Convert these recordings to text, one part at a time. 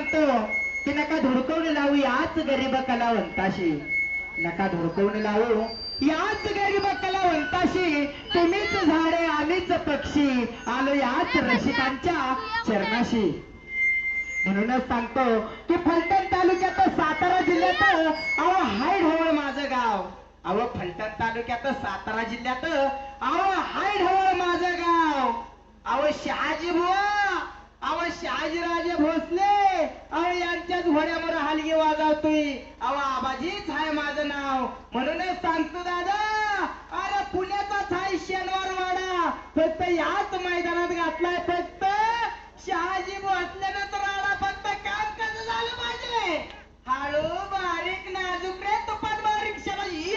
सांगतो की नका धुडकवून लावू याच गरीब कलावंताशी, नका धुडकवून लावू याच गरीब कलावंताशी. तुम्हीच झाडे आम्हीच पक्षी, आलो याच रसिकांच्या चरणाशी. म्हणूनच सांगतो की फलटण तालुक्यात सातारा जिल्ह्यात अहो हाय ढवळ माझं गाव. अहो फलटण तालुक्यात सातारा जिल्ह्यात अहो हाय ढवळ माझं गाव. अहो शहाजी बुवा, अहो शहाजीराजे भोसले, अहो यांच्याच घोड्यावर हलगी वाजवतोय. अहो आबाजीच आहे माझं नाव. म्हणूनच सांगतो दादा, अरे पुण्याचाच आहे शनिवार वाडा, फक्त याच मैदानात घातलाय. फक्त शहाजी भोसल्यानं तर राडा. फक्त काम कसं झालं पाहिजे, हळू बारीक नाजूक रे तुपात बारीक शाबाजी.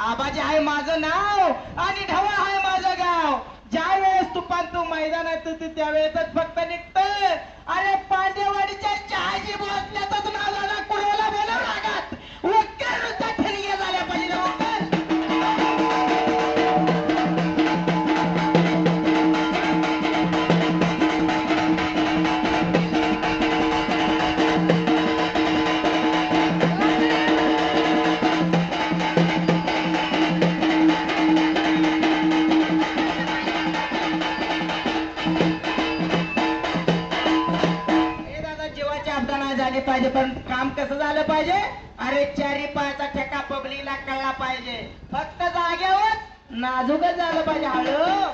आबाजी आहे माझं नाव आणि ढवळ आहे माझं गाव. ज्या वेळेस तुफान तू मैदानात येतो त्यावेळेसच फक्त निघतं. अरे पांडेवाडीच्या शहाजी भोसल्याचाच नावाला कुणाला बोलावं लागत. वक्कर नुसता ठणगे झाल्या पाहिजे वक्कर. झाली पाहिजे पण काम कसं झालं पाहिजे. अरे चारी पायाचा ठेका पब्लिकला कळला पाहिजे. फक्त जागेवर नाजूकच झालं पाहिजे. हळू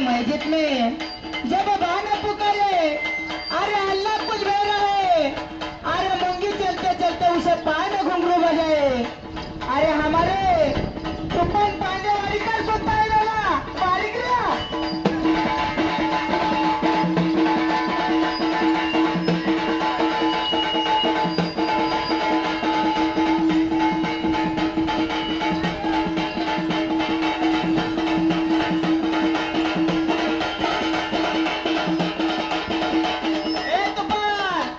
मस्जिद में जब गाना पुकारे अरे अल्लाह कुछ बह रहे अरे मुंगी चलते चलते उसे पान घुंघरू बजाए अरे हमारे तुपन पांडे वाली कर सुनता है दादा बारीक रे ए तुफान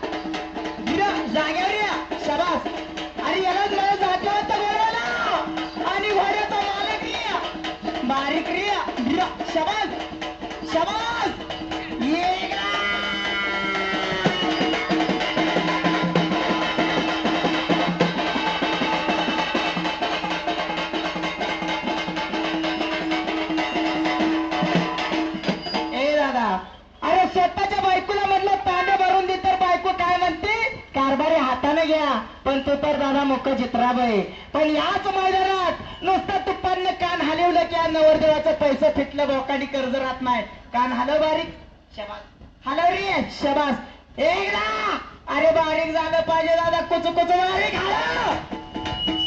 गिरा जाग्यावर या शाबास अरे याला जरा जागेवर तर बोलायला आणि घोड्याचा मालक रिया बारीक रिया गिरा शाबास शाबास ये इकडं. ए दादा अरे स्वतःच्या बायकोला म्हणलं तांबे भरून दे तर बायको काय म्हणते कारभारी हाताने घ्या पण तू तर दादा मुख चित्राबाई पण याच मैदानात नुसतं तुप्पांना कान हलवलं की या नवरदेवाचं पैसे फिटलं बोकाडी कर्ज राहत नाही कान हलव बारीक शबास हलव रे शबास एकदा अरे बारीक झालं पाहिजे दादा कुच कुच बारीक हलव